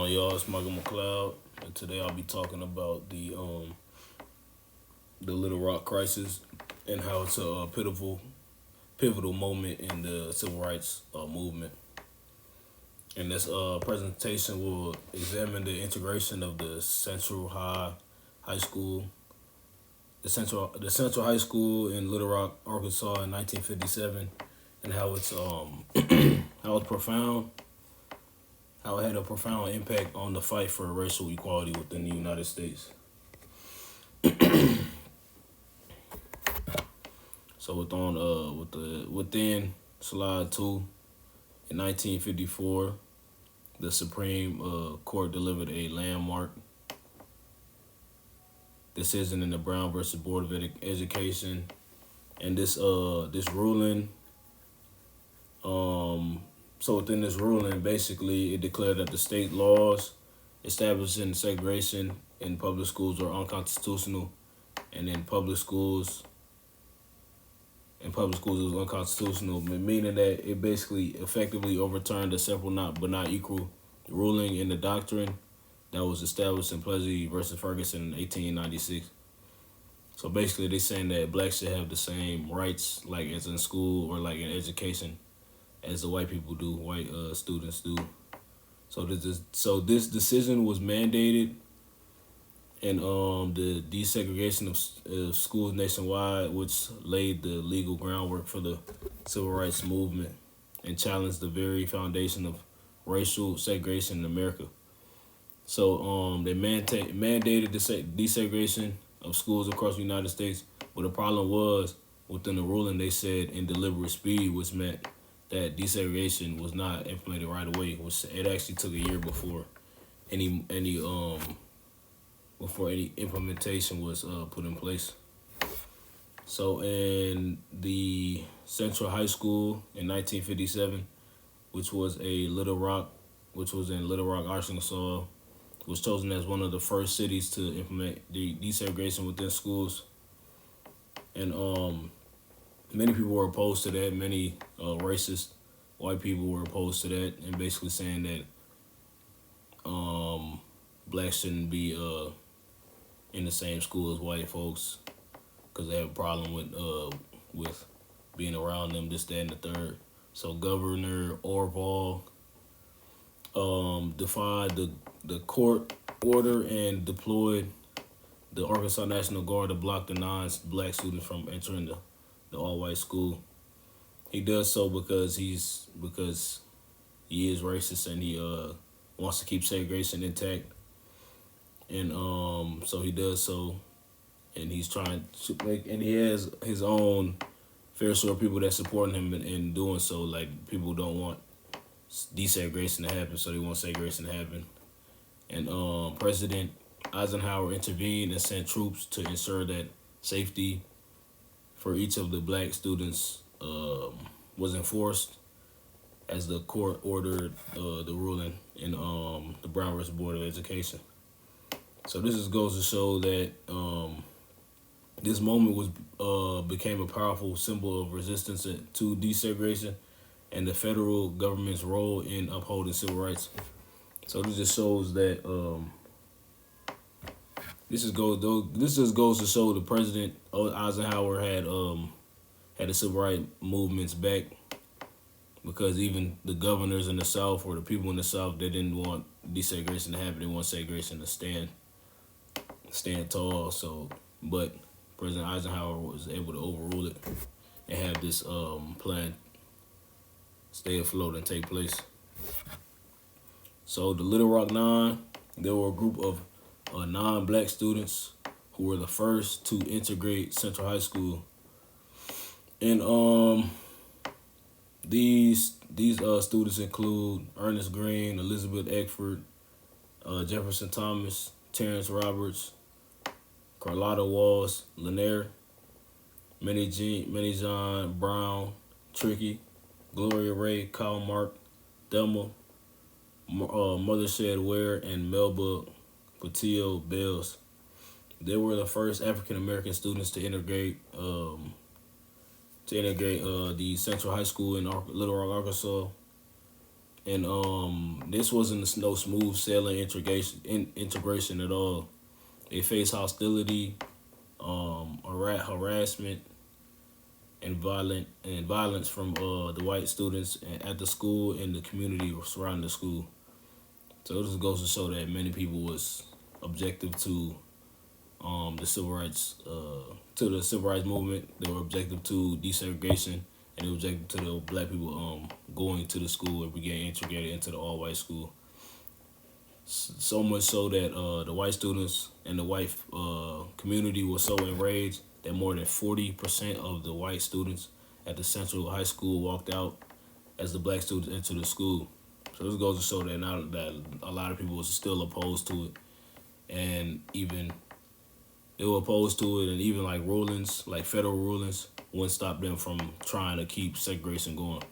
on, y'all? It's Michael McLeod, and today I'll be talking about the Little Rock crisis and how it's a pivotal moment in the civil rights movement. And this presentation will examine the integration of the Central High School, the Central High School in Little Rock, Arkansas, in 1957, and how it's how it's profound how it had a profound impact on the fight for racial equality within the United States. So within slide 2, in 1954, the Supreme Court delivered a landmark decision in the Brown versus Board of Education, and this ruling. So within this ruling, basically, it declared that the state laws establishing segregation in public schools are unconstitutional, and in public schools it was unconstitutional, meaning that it basically effectively overturned the separate but not equal ruling in the doctrine that was established in Plessy versus Ferguson in 1896. So basically, they saying that blacks should have the same rights, like as in school or like in education, as the white people do, white students do. So this decision was mandated, and the desegregation of schools nationwide, which laid the legal groundwork for the civil rights movement and challenged the very foundation of racial segregation in America. So they mandated the desegregation of schools across the United States, but the problem was within the ruling they said in deliberate speed, which meant that desegregation was not implemented right away. Which it actually took a year before any implementation was put in place. So in the Central High School in 1957, which was in Little Rock, Arkansas, was chosen as one of the first cities to implement the desegregation within schools. And many people were opposed to that. Many racist white people were opposed to that, and basically saying that blacks shouldn't be in the same school as white folks because they have a problem with being around them, this, that, and the third. So Governor Orval defied the court order and deployed the Arkansas National Guard to block the non-black students from entering the all-white school. He does so because he is racist, and he wants to keep segregation intact. And so he does so, and he's trying to and he has his own fair share of people that support him in doing so. Like, people don't want desegregation to happen, so they want segregation to happen. And President Eisenhower intervened and sent troops to ensure that safety for each of the black students was enforced, as the court ordered the ruling in the Brown versus Board of Education. So this just goes to show that this moment became a powerful symbol of resistance to desegregation and the federal government's role in upholding civil rights. So this just shows that this just goes to show the President Eisenhower had the civil rights movements back, because even the governors in the South, or the people in the South, they didn't want desegregation to happen. They want segregation to stand tall. So, but President Eisenhower was able to overrule it and have this plan stay afloat and take place. So the Little Rock Nine, there were a group of non-black students who were the first to integrate Central High School, and these students include Ernest Green, Elizabeth Eckford, Jefferson Thomas, Terrence Roberts, Carlotta Walls, Lanier, Minnie John Brown, Tricky, Gloria Ray, Kyle Mark, Thelma, Mother Shed Ware, and Melba Patillo Bells. They were the first African American students to integrate the Central High School in Little Rock, Arkansas. And this wasn't no smooth sailing integration at all. They faced hostility, harassment, and violence from the white students at the school and the community surrounding the school. So this goes to show that many people was objective to the civil rights movement. They were objective to desegregation, and they were objective to the black people going to the school and being integrated into the all white school. So much so that the white students and the white community was so enraged that more than 40% of the white students at the Central High School walked out as the black students entered the school. So this goes to show that now that a lot of people was still opposed to it, and even they were opposed to it, and even like rulings, like federal rulings, wouldn't stop them from trying to keep segregation going.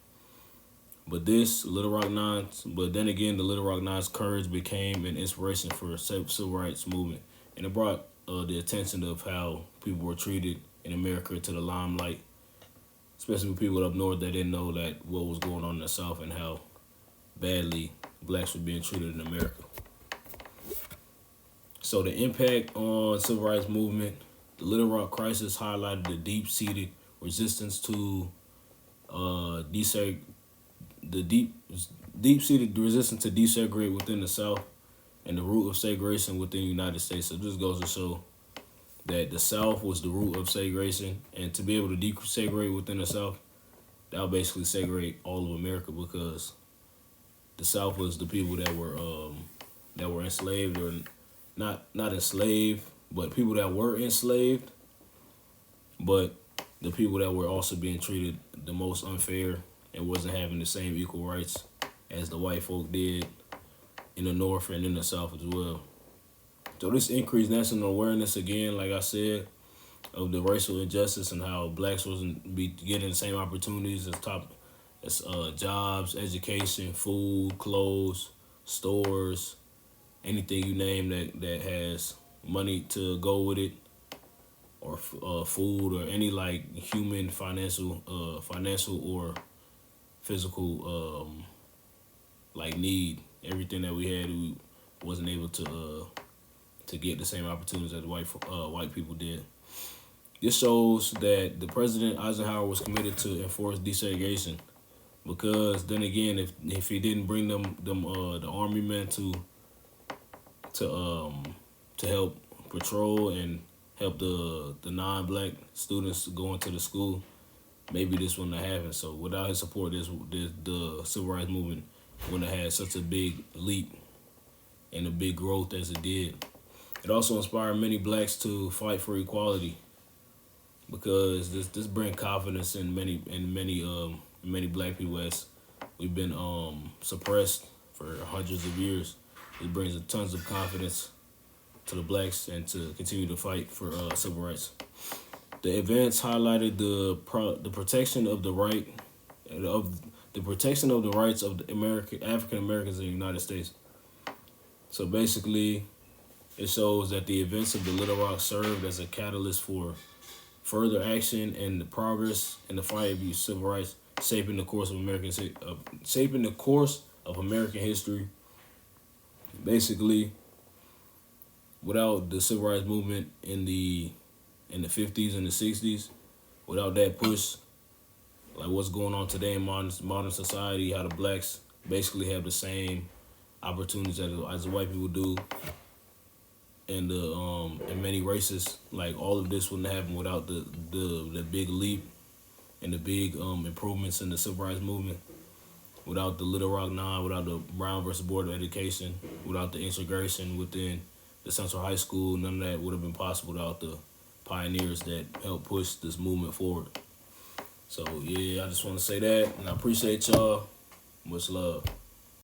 But then again, the Little Rock Nine's courage became an inspiration for the civil rights movement, and it brought the attention of how people were treated in America to the limelight, especially with people up north that didn't know that what was going on in the South and how badly blacks were being treated in America. So the impact on civil rights movement, the Little Rock crisis highlighted the deep-seated resistance to deep-seated resistance to desegregate within the South and the root of segregation within the United States. So this goes to show that the South was the root of segregation, and to be able to desegregate within the South, that would basically segregate all of America, because the South was the people that were enslaved, or not enslaved, but people that were enslaved, but the people that were also being treated the most unfair and wasn't having the same equal rights as the white folk did in the North and in the South as well. So this increased national awareness, again, like I said, of the racial injustice and how blacks wasn't be getting the same opportunities as jobs, education, food, clothes, stores, anything you name that has money to go with it, or food, or any like human financial or physical like need. Everything that we had, we wasn't able to get the same opportunities that the white people did. This shows that the President Eisenhower was committed to enforce desegregation, because then again, if he didn't bring the army men to help patrol and help the non-black students go into the school, maybe this wouldn't have happened. So without his support, the civil rights movement wouldn't have had such a big leap and a big growth as it did. It also inspired many blacks to fight for equality, because this brings confidence in many black people, as we've been suppressed for hundreds of years. It brings tons of confidence to the blacks and to continue to fight for civil rights. The events highlighted the protection of the rights of the African Americans in the United States. So basically, it shows that the events of the Little Rock served as a catalyst for further action and the progress in the fight for civil rights, shaping the course of American history. Basically, without the civil rights movement in the 50s and the 60s, without that push, like what's going on today in modern society, how the blacks basically have the same opportunities as the white people do, and in many races, like all of this wouldn't happen without the big leap and the big improvements in the civil rights movement. Without the Little Rock Nine, without the Brown versus Board of Education, without the integration within the Central High School, none of that would have been possible without the pioneers that helped push this movement forward. So yeah, I just want to say that, and I appreciate y'all. Much love.